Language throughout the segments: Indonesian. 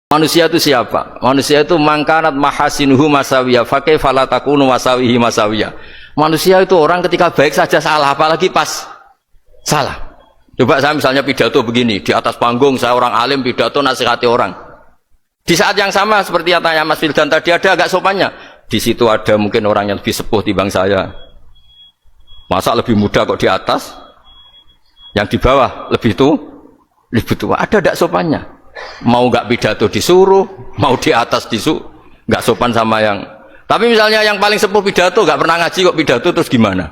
Manusia itu siapa? Manusia itu mangkanat mahasinuhu masawiyah fakai falatakunu masawihi masawiyah. Manusia itu orang ketika baik saja salah, apalagi pas salah. Coba saya misalnya pidato begini, di atas panggung saya orang alim pidato nasihati orang. Di saat yang sama seperti yang tanya Mas Wildan tadi, ada agak sopannya. Di situ ada mungkin orang yang lebih sepuh timbang saya. Masa lebih muda kok di atas? Yang di bawah lebih tua. Ada agak sopannya. Mau nggak pidato disuruh, mau di atas disuruh, nggak sopan sama yang. Tapi misalnya yang paling sepuh pidato nggak pernah ngaji kok pidato, terus gimana?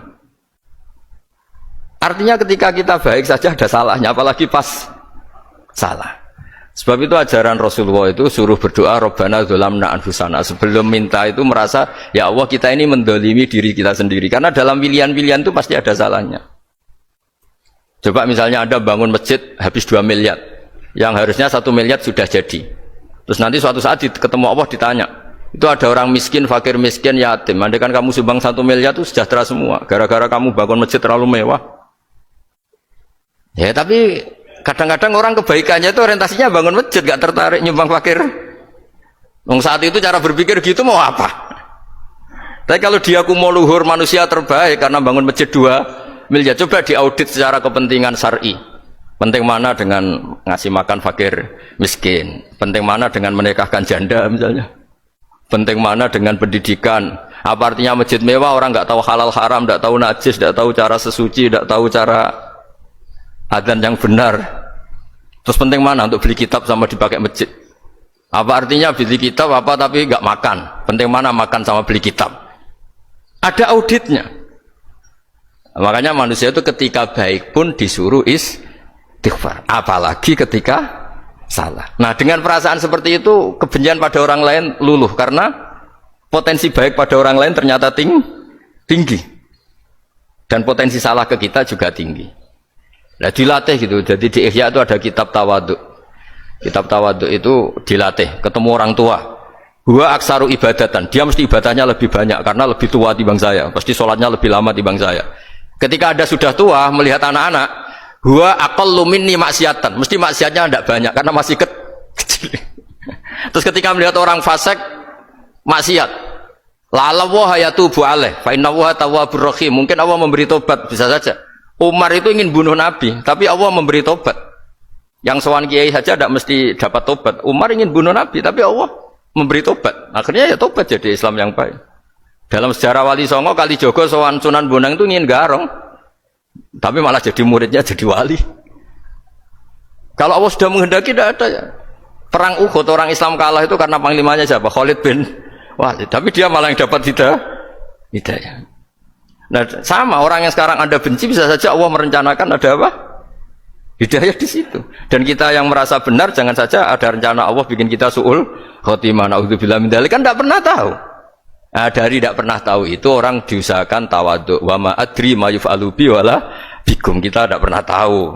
Artinya ketika kita baik saja ada salahnya, apalagi pas salah. Sebab itu ajaran Rasulullah itu suruh berdoa Rabbana dzolamna anfusana. Sebelum minta itu merasa ya Allah kita ini mendolimi diri kita sendiri, karena dalam pilihan-pilihan itu pasti ada salahnya. Coba misalnya Anda bangun masjid habis 2 miliar, yang harusnya 1 miliar sudah jadi. Terus nanti suatu saat ketemu Allah ditanya, itu ada orang miskin, fakir miskin, yatim. Andai kan kamu sumbang 1 miliar itu sejahtera semua. Gara-gara kamu bangun masjid terlalu mewah. Ya tapi kadang-kadang orang kebaikannya itu orientasinya bangun masjid, gak tertarik nyumbang fakir. Saat itu cara berpikir gitu mau apa? Tapi kalau dia mau luhur manusia terbaik karena bangun masjid 2 miliar, coba diaudit secara kepentingan syar'i. Penting mana dengan ngasih makan fakir miskin? Penting mana dengan menikahkan janda misalnya? Penting mana dengan pendidikan? Apa artinya masjid mewah orang nggak tahu halal haram, nggak tahu najis, nggak tahu cara sesuci, nggak tahu cara adzan yang benar? Terus penting mana untuk beli kitab sama dipakai masjid? Apa artinya beli kitab apa tapi nggak makan? Penting mana makan sama beli kitab? Ada auditnya. Makanya manusia itu ketika baik pun disuruh istighfar, apalagi ketika salah. Nah dengan perasaan seperti itu kebencian pada orang lain luluh, karena potensi baik pada orang lain ternyata tinggi dan potensi salah ke kita juga tinggi. Nah dilatih gitu. Jadi di Ihya itu ada kitab tawaduk. Kitab tawaduk itu dilatih, ketemu orang tua, huwa aksaru ibadatan, dia mesti ibadahnya lebih banyak karena lebih tua timbang saya, pasti sholatnya lebih lama timbang saya. Ketika Anda sudah tua melihat anak-anak, huwa aqallu minni maksiatan, mesti maksiatnya tidak banyak karena masih kecil. Terus ketika melihat orang fasik maksiat, la'allahu yatubu alaih fa innahu tawwabur rahim, mungkin Allah memberi tobat, bisa saja. Umar itu ingin bunuh Nabi, tapi Allah memberi tobat. Yang sowan kiai saja tidak mesti dapat tobat. Umar ingin bunuh Nabi, tapi Allah memberi tobat. Akhirnya ya tobat jadi Islam yang baik. Dalam sejarah Wali Songo, Kalijogo sowan Sunan Bonang itu ingin garong, tapi malah jadi muridnya jadi wali. Kalau Allah sudah menghendaki tidak ada ya. Perang Uhud orang Islam kalah itu karena panglimanya siapa? Khalid bin Walid. Tapi dia malah yang dapat hidayah. Nah sama orang yang sekarang Anda benci, bisa saja Allah merencanakan ada apa? Hidayah di situ. Dan kita yang merasa benar, jangan saja ada rencana Allah bikin kita su'ul khotimah, na'udzubillah min dzalik, kan tidak pernah tahu. Nah, dari tidak pernah tahu itu orang diusahakan tawadhu, wa ma adri ma yuf'alu bi wala bikum, kita tidak pernah tahu.